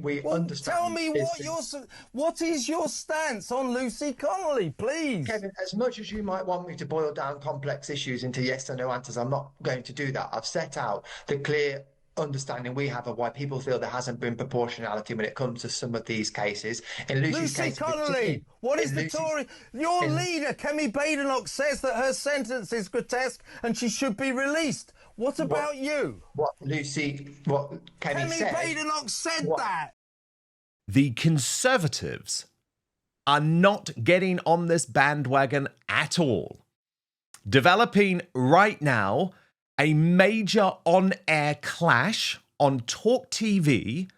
we well, understand. Tell me what is your stance on Lucy Connolly, please? Kevin, as much as you might want me to boil down complex issues into yes or no answers, I'm not going to do that. I've set out the clear understanding we have of why people feel there hasn't been proportionality when it comes to some of these cases. In Lucy's Lucy case, Connolly, what is the Tory? Your leader, Kemi Badenoch, says that her sentence is grotesque and she should be released. What about you? What Kemi said? Badenoch said that. The Conservatives are not getting on this bandwagon at all. Developing right now a major on-air clash on Talk TV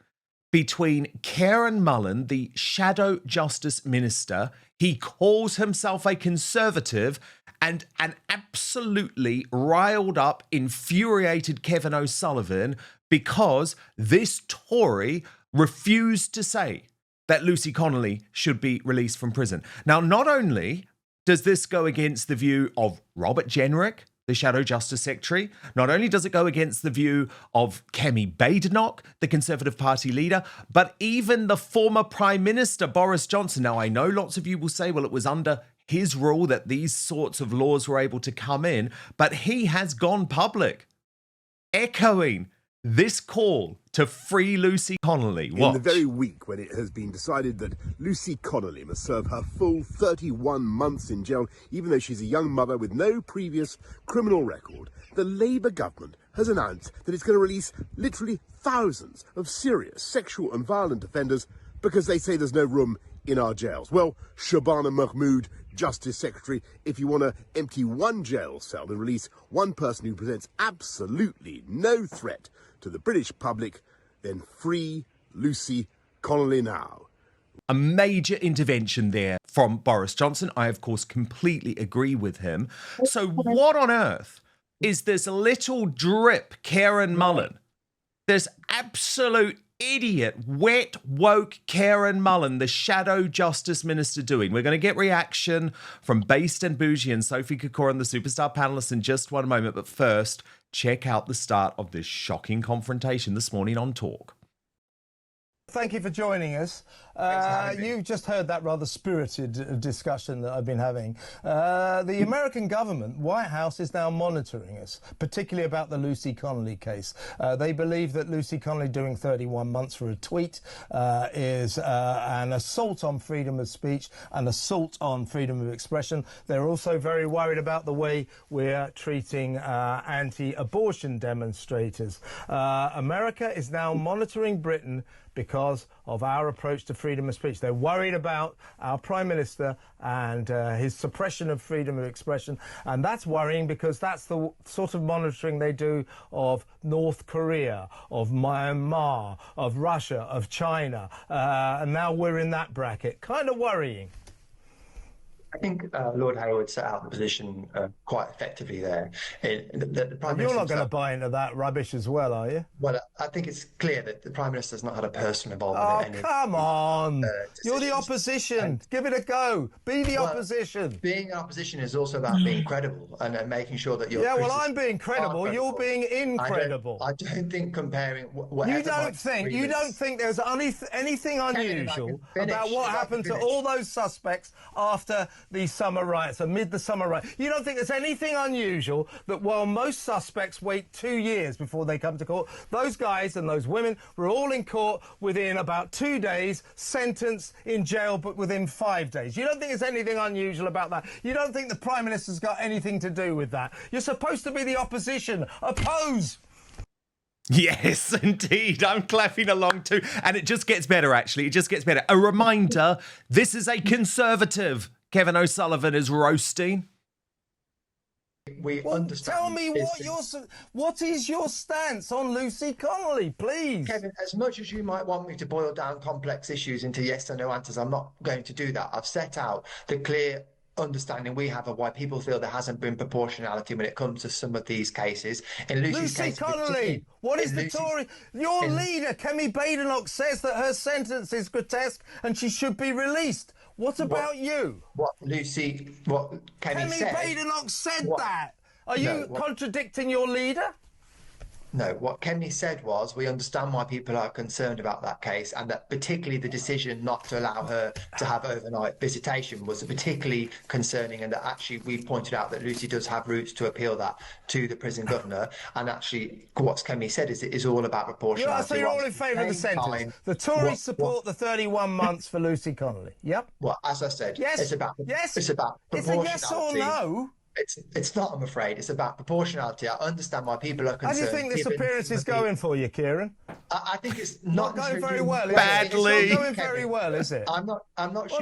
between Kieran Mullen, the Shadow Justice Minister. He calls himself a Conservative, and an absolutely riled up, infuriated Kevin O'Sullivan because this Tory refused to say that Lucy Connolly should be released from prison. Now, not only does this go against the view of Robert Jenrick, the Shadow Justice Secretary, not only does it go against the view of Kemi Badenoch, the Conservative Party leader, but even the former Prime Minister, Boris Johnson. Now, I know lots of you will say, well, it was under his rule that these sorts of laws were able to come in, but he has gone public, echoing this call to free Lucy Connolly. Watch. In the very week when it has been decided that Lucy Connolly must serve her full 31 months in jail, even though she's a young mother with no previous criminal record, the Labour government has announced that it's going to release literally thousands of serious sexual and violent offenders because they say there's no room in our jails. Well, Shabana Mahmood, Justice Secretary, if you want to empty one jail cell and release one person who presents absolutely no threat to the British public, then free Lucy Connolly now. A major intervention there from Boris Johnson. I, of course, completely agree with him. So what on earth is this little drip Kieran Mullen, this absolute idiot, wet, woke Kieran Mullen, the Shadow Justice Minister, doing? We're going to get reaction from Based and Bougie and Sophie Kokora and the Superstar Panelist in just one moment. But first, check out the start of this shocking confrontation this morning on Talk. Thank you for joining us. You've just heard that rather spirited discussion that I've been having. The American government, White House, is now monitoring us, particularly about the Lucy Connolly case. They believe that Lucy Connolly doing 31 months for a tweet is an assault on freedom of speech, an assault on freedom of expression. They're also very worried about the way we're treating anti-abortion demonstrators. America is now monitoring Britain because of our approach to freedom of speech. They're worried about our Prime Minister and his suppression of freedom of expression, and that's worrying because that's the sort of monitoring they do of North Korea, of Myanmar, of Russia, of China, and now we're in that bracket. Kind of worrying. I think Lord Hayward set out the position quite effectively there. The Prime You're not going to buy into that rubbish as well, are you? Well, I think it's clear that the Prime Minister has not had a personal involvement in any. Come on! You're the opposition. Give it a go. Be the opposition. Being opposition is also about being credible and making sure that you're. Yeah, well, I'm being credible. You're being incredible. I don't think comparing. You don't think there's anything unusual about what happened to all those suspects after the summer riots, amid the summer riots. You don't think there's anything unusual that while most suspects wait 2 years before they come to court, those guys and those women were all in court within about 2 days, sentenced in jail but within 5 days. You don't think there's anything unusual about that? You don't think the Prime Minister's got anything to do with that? You're supposed to be the opposition. Oppose! Yes, indeed. I'm clapping along too. And it just gets better, actually. It just gets better. A reminder, this is a Conservative Kevin O'Sullivan is roasting. We understand. Tell me what is your stance on Lucy Connolly, please? Kevin, as much as you might want me to boil down complex issues into yes or no answers, I'm not going to do that. I've set out the clear understanding we have of why people feel there hasn't been proportionality when it comes to some of these cases. In Lucy's Lucy case, Connolly, what is the Tory? Your leader, Kemi Badenoch, says that her sentence is grotesque and she should be released. What about you? What Kemi said? Badenoch said that. Are you contradicting your leader? No, what Kennedy said was, we understand why people are concerned about that case, and that particularly the decision not to allow her to have overnight visitation was particularly concerning, and that actually we pointed out that Lucy does have routes to appeal that to the prison governor. And actually, what Kennedy said is it is all about proportionality. So you're all in favour of the sentence. The Tories support the 31 months for Lucy Connolly. Yep. Well, as I said, yes. It's about proportionality. It's a yes or no. It's not, I'm afraid. It's about proportionality. I understand why people are concerned. How do you think this appearance is going for you, Kieran? I think it's not going very well. Badly. It's not going very well, is it? I'm not sure.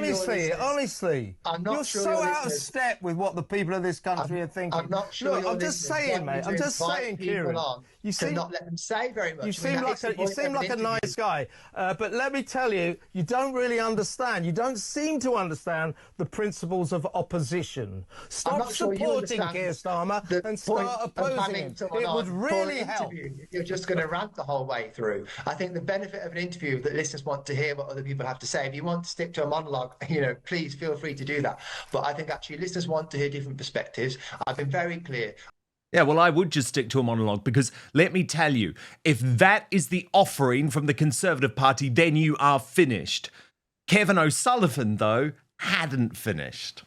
Honestly, I'm not you're sure so out of step with what the people of this country are thinking. I'm not sure. Look, I'm just saying, mate. I'm just saying, Kieran. You seem not let them say very much. You seem like a nice guy, but let me tell you, you don't really understand. You don't seem to understand the principles of opposition. Stop supporting Keir Starmer and start opposing him. It would really help. You're just going to rant the whole way through. I think the benefit of an interview that listeners want to hear what other people have to say. If you want to stick to a monologue, please feel free to do that. But I think actually listeners want to hear different perspectives. I've been very clear. Yeah, well, I would just stick to a monologue because let me tell you, if that is the offering from the Conservative Party, then you are finished. Kevin O'Sullivan, though, hadn't finished.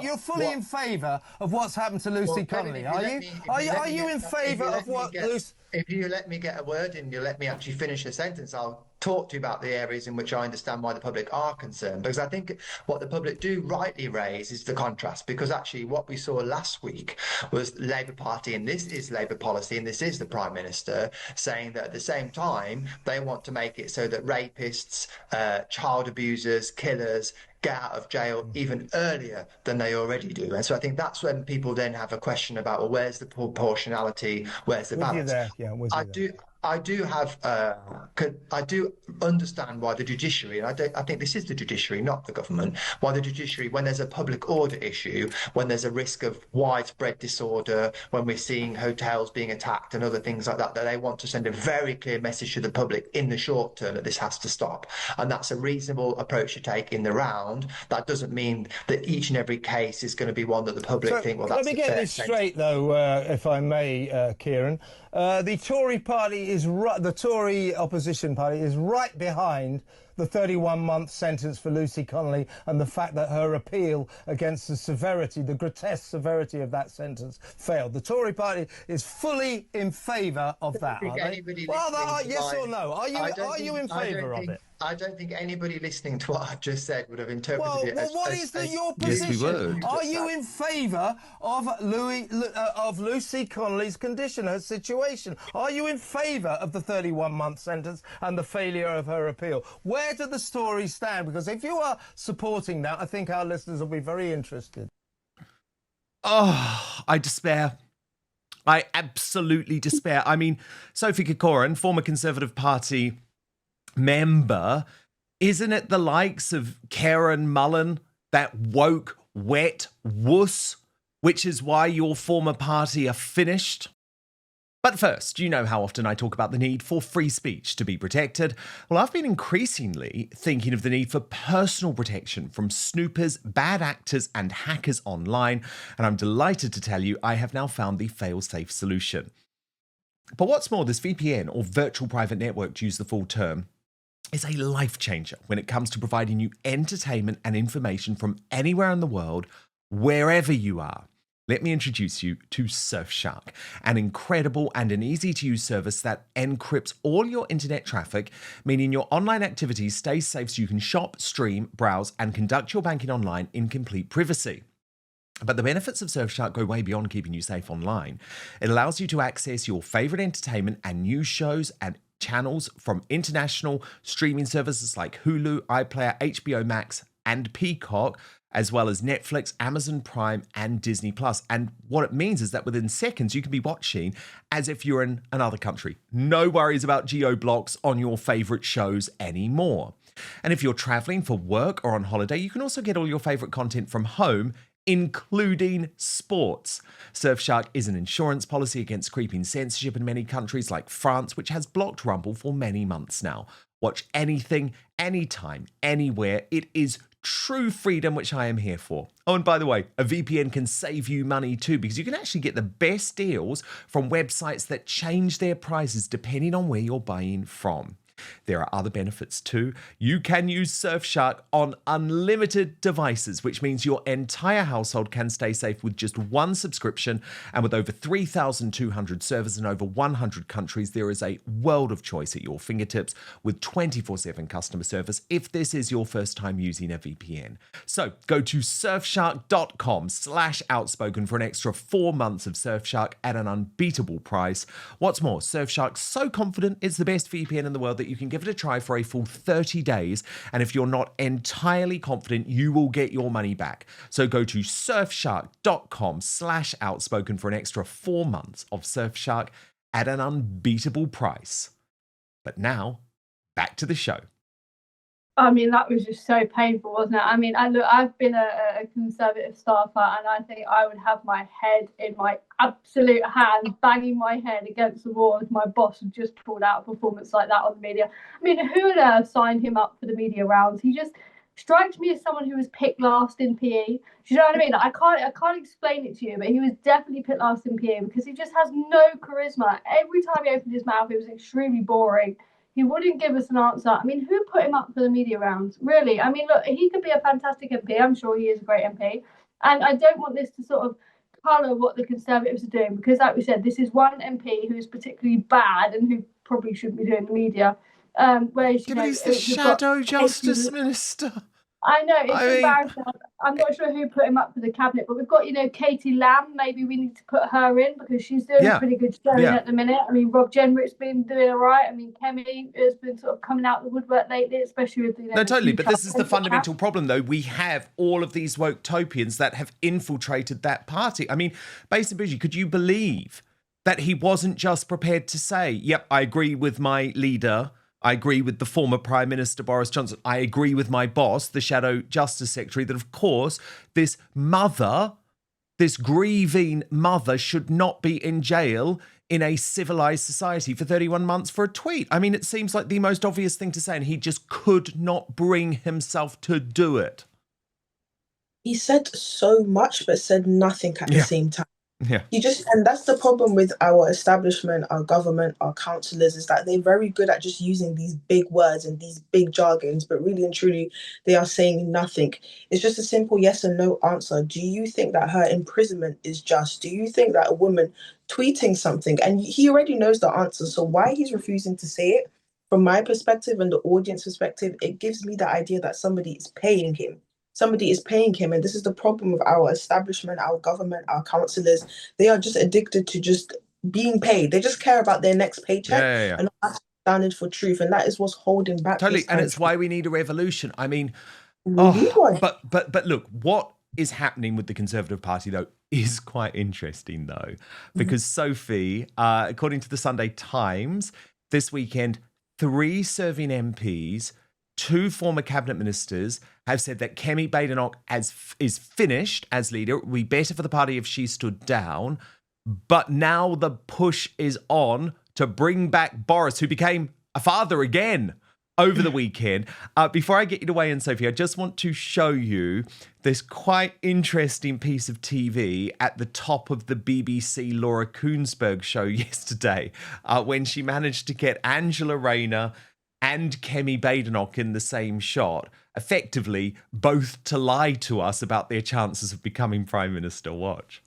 You're fully in favour of what's happened to Lucy Connolly, are you? Are you in favour of what Lucy... If you let me get a word in, you let me actually finish a sentence, I'll talk to you about the areas in which I understand why the public are concerned. Because I think what the public do rightly raise is the contrast. Because actually what we saw last week was the Labour Party, and this is Labour policy, and this is the Prime Minister, saying that at the same time, they want to make it so that rapists, child abusers, killers, get out of jail even earlier than they already do. And so I think that's when people then have a question about, well, where's the proportionality, where's the balance? I do understand why the judiciary, and I think this is the judiciary, not the government, why the judiciary, when there's a public order issue, when there's a risk of widespread disorder, when we're seeing hotels being attacked and other things like that, that they want to send a very clear message to the public in the short term that this has to stop. And that's a reasonable approach to take in the round. That doesn't mean that each and every case is going to be one that the public think, well, that's let me get this straight, though, if I may, Kieran. The Tory opposition party is right behind the 31-month sentence for Lucy Connolly and the fact that her appeal against the grotesque severity of that sentence failed. The Tory party is fully in favour of that, are they? Well, yes or no? Are you in favour of it? I don't think anybody listening to what I've just said would have interpreted it as... What is your position? Yes, we would. Are you in favour of Lucy Connolly's condition, her situation? Are you in favour of the 31-month sentence and the failure of her appeal? Where do the stories stand? Because if you are supporting that, I think our listeners will be very interested. Oh, I despair. I absolutely despair. I mean, Sophie Corcoran, former Conservative Party member, isn't it the likes of Karen Mullen, that woke, wet wuss, which is why your former party are finished? But first, you know how often I talk about the need for free speech to be protected. Well, I've been increasingly thinking of the need for personal protection from snoopers, bad actors, and hackers online, and I'm delighted to tell you I have now found the fail-safe solution. But what's more, this VPN, or virtual private network to use the full term, is a life changer when it comes to providing you entertainment and information from anywhere in the world, wherever you are. Let me introduce you to Surfshark, an incredible and an easy-to-use service that encrypts all your internet traffic, meaning your online activities stay safe so you can shop, stream, browse, and conduct your banking online in complete privacy. But the benefits of Surfshark go way beyond keeping you safe online. It allows you to access your favorite entertainment and news shows and channels from international streaming services like Hulu, iPlayer, HBO Max, and Peacock, as well as Netflix, Amazon Prime, and Disney+. And what it means is that within seconds, you can be watching as if you're in another country. No worries about geo-blocks on your favorite shows anymore. And if you're traveling for work or on holiday, you can also get all your favorite content from home, including sports. Surfshark is an insurance policy against creeping censorship in many countries like France, which has blocked Rumble for many months now. Watch anything, anytime, anywhere. It is true freedom, which I am here for. Oh, and by the way, a VPN can save you money too, because you can actually get the best deals from websites that change their prices depending on where you're buying from. There are other benefits too. You can use Surfshark on unlimited devices, which means your entire household can stay safe with just one subscription. And with over 3,200 servers in over 100 countries, there is a world of choice at your fingertips with 24/7 customer service if this is your first time using a VPN. So go to surfshark.com/outspoken for an extra 4 months of Surfshark at an unbeatable price. What's more, Surfshark's so confident it's the best VPN in the world that you can give it a try for a full 30 days. And if you're not entirely confident, you will get your money back. So go to surfshark.com/outspoken for an extra 4 months of Surfshark at an unbeatable price. But now, back to the show. I mean, that was just so painful, wasn't it? I mean, I've been a Conservative staffer, and I think I would have my head in my absolute hand, banging my head against the wall if my boss had just pulled out a performance like that on the media. I mean, who would have signed him up for the media rounds? He just strikes me as someone who was picked last in PE. Do you know what I mean? I can't explain it to you, but he was definitely picked last in PE because he just has no charisma. Every time he opened his mouth, it was extremely boring. He wouldn't give us an answer. I mean, who put him up for the media rounds? Really? I mean, look, he could be a fantastic MP. I'm sure he is a great MP. And I don't want this to sort of colour what the Conservatives are doing, because, like we said, this is one MP who is particularly bad and who probably shouldn't be doing the media. Whereas, Yeah, but he's the Shadow Justice Minister. I know, it's embarrassing. I'm not sure who put him up for the cabinet, but we've got, Katie Lamb. Maybe we need to put her in because she's doing a pretty good showing at the minute. I mean, Rob Jenrick's been doing all right. I mean, Kemi has been sort of coming out the woodwork lately, especially with No, totally. But this is the fundamental problem, though. We have all of these woke-topians that have infiltrated that party. I mean, Basin Bougie, could you believe that he wasn't just prepared to say, yep, I agree with my leader, I agree with the former Prime Minister Boris Johnson, I agree with my boss, the Shadow Justice Secretary, that of course this mother, this grieving mother, should not be in jail in a civilised society for 31 months for a tweet. I mean, it seems like the most obvious thing to say, and he just could not bring himself to do it. He said so much, but said nothing at the same time. Yeah. And that's the problem with our establishment, our government, our councillors, is that they're very good at just using these big words and these big jargons, but really and truly, they are saying nothing. It's just a simple yes and no answer. Do you think that her imprisonment is just? Do you think that a woman tweeting something, and he already knows the answer, so why he's refusing to say it, from my perspective and the audience perspective, it gives me the idea that somebody is paying him. Somebody is paying him, and this is the problem with our establishment, our government, our councillors. They are just addicted to just being paid. They just care about their next paycheck and not standing for truth, and that is what's holding back. Totally, and it's why we need a revolution. I mean, but look, what is happening with the Conservative Party though is quite interesting though, because Sophie, according to the Sunday Times, this weekend, 3 serving MPs, 2 former cabinet ministers have said that Kemi Badenoch is finished as leader. It would be better for the party if she stood down. But now the push is on to bring back Boris, who became a father again over the weekend. Before I get you away, and Sophie, I just want to show you this quite interesting piece of TV at the top of the BBC Laura Kuenssberg show yesterday, when she managed to get Angela Rayner and Kemi Badenoch in the same shot, effectively both to lie to us about their chances of becoming Prime Minister. Watch.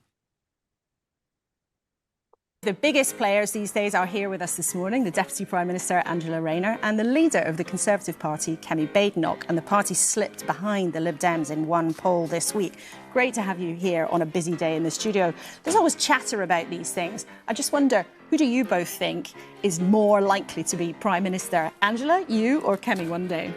The biggest players these days are here with us this morning, the Deputy Prime Minister Angela Rayner and the leader of the Conservative Party, Kemi Badenoch, and the party slipped behind the Lib Dems in one poll this week. Great to have you here on a busy day in the studio. There's always chatter about these things. I just wonder, who do you both think is more likely to be Prime Minister? Angela, you, or Kemi one day?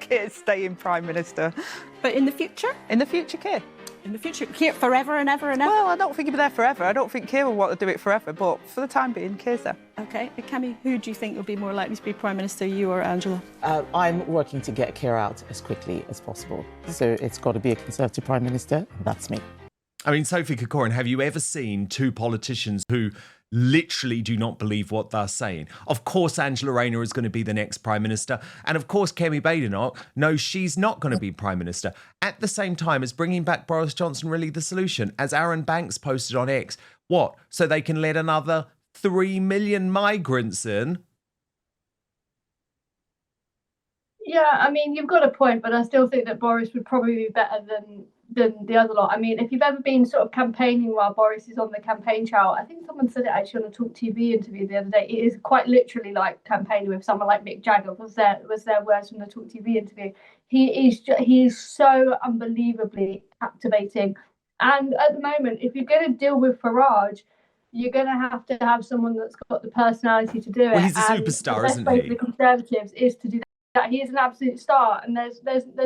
Keir staying Prime Minister. But in the future? In the future, Keir. In the future, Keir, forever and ever and ever? Well, I don't think he'll be there forever. I don't think Keir will want to do it forever, but for the time being, Keir's there. OK. Kemi, who do you think will be more likely to be Prime Minister, you or Angela? I'm working to get Keir out as quickly as possible. So it's got to be a Conservative Prime Minister, and that's me. I mean, Sophie Corcoran, have you ever seen 2 politicians who literally do not believe what they're saying. Of course, Angela Rayner is going to be the next Prime Minister. And of course, Kemi Badenoch knows she's not going to be Prime Minister. At the same time, is bringing back Boris Johnson really the solution? As Aaron Banks posted on X, what? So they can let another 3 million migrants in? Yeah, I mean, you've got a point, but I still think that Boris would probably be better than the other lot. I mean, if you've ever been sort of campaigning while Boris is on the campaign trail, I think someone said it actually on a Talk TV interview the other day. It is quite literally like campaigning with someone like Mick Jagger. Was their words from the Talk TV interview? He is so unbelievably captivating. And at the moment, if you're going to deal with Farage, you're going to have someone that's got the personality to do it. Well, he's a superstar, isn't he? The Conservatives is to do that. He is an absolute star, and there's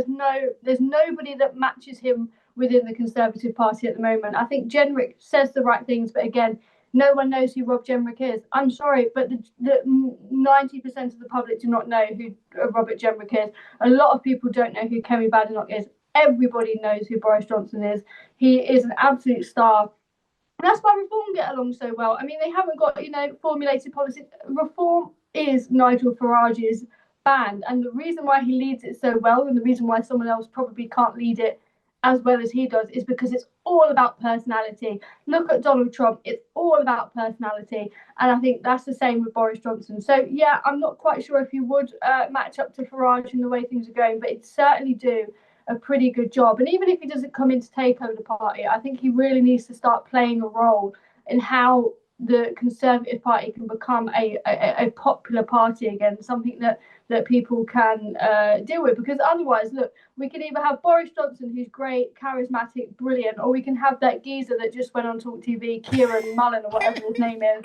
nobody that matches him within the Conservative Party at the moment. I think Jenrick says the right things, but again, no one knows who Rob Jenrick is. I'm sorry, but the 90% of the public do not know who Robert Jenrick is. A lot of people don't know who Kemi Badenoch is. Everybody knows who Boris Johnson is. He is an absolute star. And that's why Reform get along so well. I mean, they haven't got, formulated policies. Reform is Nigel Farage's band. And the reason why he leads it so well, and the reason why someone else probably can't lead it as well as he does, is because it's all about personality. Look at Donald Trump. It's all about personality. And I think that's the same with Boris Johnson. So, yeah, I'm not quite sure if he would match up to Farage in the way things are going, but he'd certainly do a pretty good job. And even if he doesn't come in to take over the party, I think he really needs to start playing a role in how the Conservative Party can become a popular party again, something that people can deal with. Because otherwise, look, we can either have Boris Johnson, who's great, charismatic, brilliant, or we can have that geezer that just went on Talk TV, Kieran Mullen or whatever his name is.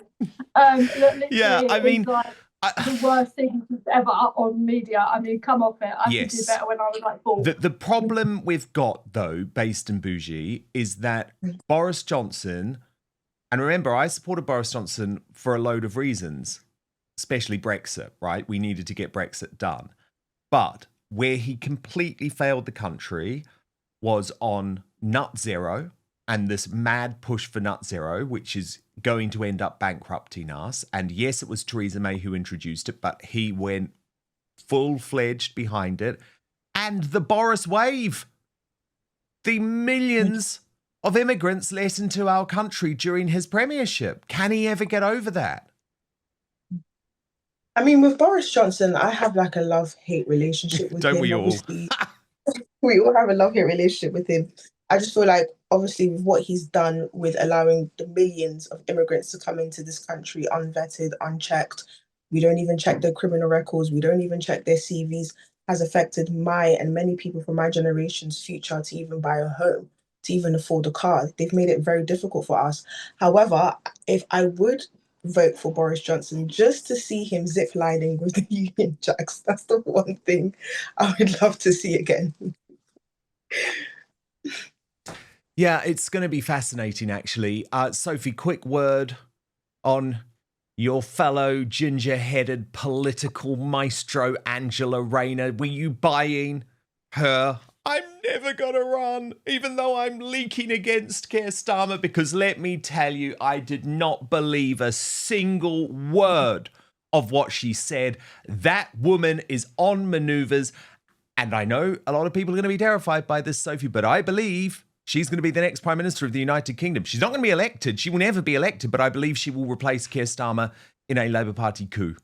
Yeah, I mean, the worst thing ever on media. I mean, come off it. I could do better when I was like 4. The problem we've got, though, based in bougie, is that Boris Johnson, and remember, I supported Boris Johnson for a load of reasons, especially Brexit, right? We needed to get Brexit done. But where he completely failed the country was on Nut Zero and this mad push for Nut Zero, which is going to end up bankrupting us. And yes, it was Theresa May who introduced it, but he went full-fledged behind it. And the Boris wave, the millions of immigrants let into our country during his premiership. Can he ever get over that? I mean, with Boris Johnson, I have like a love-hate relationship with him. Don't we all? We all have a love-hate relationship with him. I just feel like, obviously, with what he's done with allowing the millions of immigrants to come into this country unvetted, unchecked, we don't even check their criminal records, we don't even check their CVs, has affected my and many people from my generation's future to even buy a home, to even afford a car. They've made it very difficult for us. However, if I would vote for Boris Johnson just to see him zip lining with the Union Jacks, that's the one thing I would love to see again. Yeah, it's going to be fascinating, actually. Sophie, quick word on your fellow ginger-headed political maestro, Angela Rayner. Were you buying her? I'm never going to run, even though I'm leaking against Keir Starmer, because let me tell you, I did not believe a single word of what she said. That woman is on manoeuvres, and I know a lot of people are going to be terrified by this, Sophie, but I believe she's going to be the next Prime Minister of the United Kingdom. She's not going to be elected. She will never be elected, but I believe she will replace Keir Starmer in a Labour Party coup.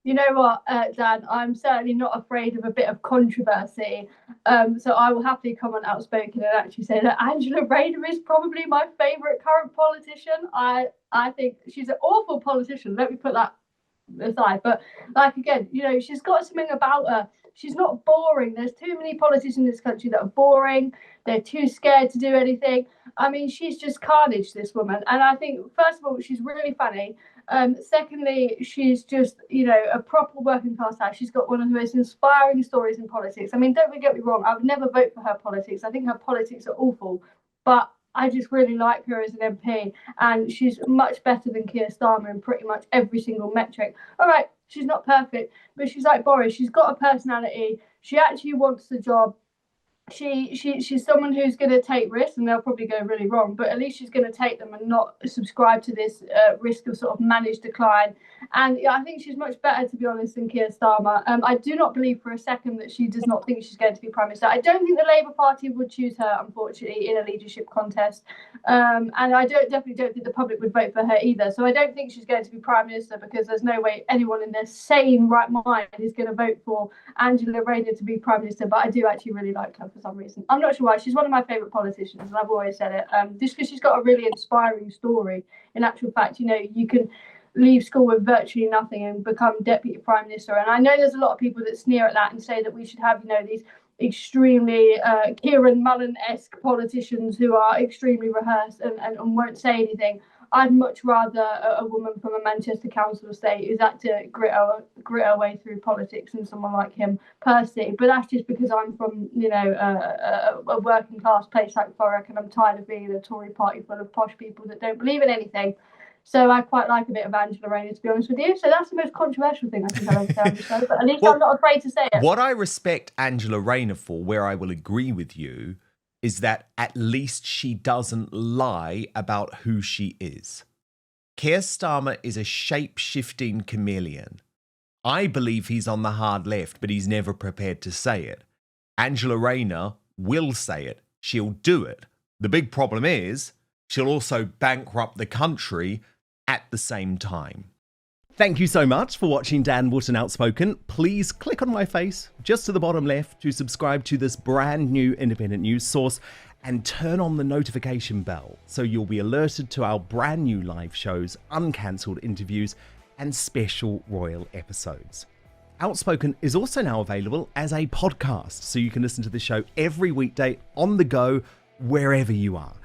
You know what, Dan, I'm certainly not afraid of a bit of controversy. So I will happily come on Outspoken and actually say that Angela Rayner is probably my favourite current politician. I think she's an awful politician. Let me put that aside. But like, again, she's got something about her. She's not boring. There's too many politicians in this country that are boring. They're too scared to do anything. I mean, she's just carnage, this woman. And I think, first of all, she's really funny. Secondly, she's just, a proper working class house. She's got one of the most inspiring stories in politics. I mean, don't get me wrong. I would never vote for her politics. I think her politics are awful. But I just really like her as an MP. And she's much better than Keir Starmer in pretty much every single metric. All right, she's not perfect, but she's like Boris. She's got a personality. She actually wants the job. she's someone who's going to take risks, and they'll probably go really wrong, but at least she's going to take them and not subscribe to this risk of sort of managed decline. And I think she's much better, to be honest, than Keir Starmer. I do not believe for a second that she does not think she's going to be Prime Minister. I don't think the Labour Party would choose her, unfortunately, in a leadership contest. And I definitely don't think the public would vote for her either. So I don't think she's going to be Prime Minister, because there's no way anyone in their sane right mind is going to vote for Angela Rayner to be Prime Minister. But I do actually really like her for some reason. I'm not sure why. She's one of my favourite politicians, and I've always said it. Just because she's got a really inspiring story. In actual fact, you can leave school with virtually nothing and become Deputy Prime Minister. And I know there's a lot of people that sneer at that and say that we should have, these extremely Kieran Mullen-esque politicians who are extremely rehearsed and won't say anything. I'd much rather a woman from a Manchester council estate who's had to grit her way through politics than someone like him personally. But that's just because I'm from, a working class place like Thurrock, and I'm tired of being in a Tory party full of posh people that don't believe in anything. So I quite like a bit of Angela Rayner, to be honest with you. So that's the most controversial thing I think I've ever said on the show, but at least I'm not afraid to say it. What I respect Angela Rayner for, where I will agree with you, is that at least she doesn't lie about who she is. Keir Starmer is a shape-shifting chameleon. I believe he's on the hard left, but he's never prepared to say it. Angela Rayner will say it. She'll do it. The big problem is she'll also bankrupt the country at the same time. Thank you so much for watching Dan Wootton Outspoken. Please click on my face just to the bottom left to subscribe to this brand new independent news source and turn on the notification bell so you'll be alerted to our brand new live shows, uncancelled interviews, and special royal episodes. Outspoken is also now available as a podcast, so you can listen to the show every weekday on the go, wherever you are.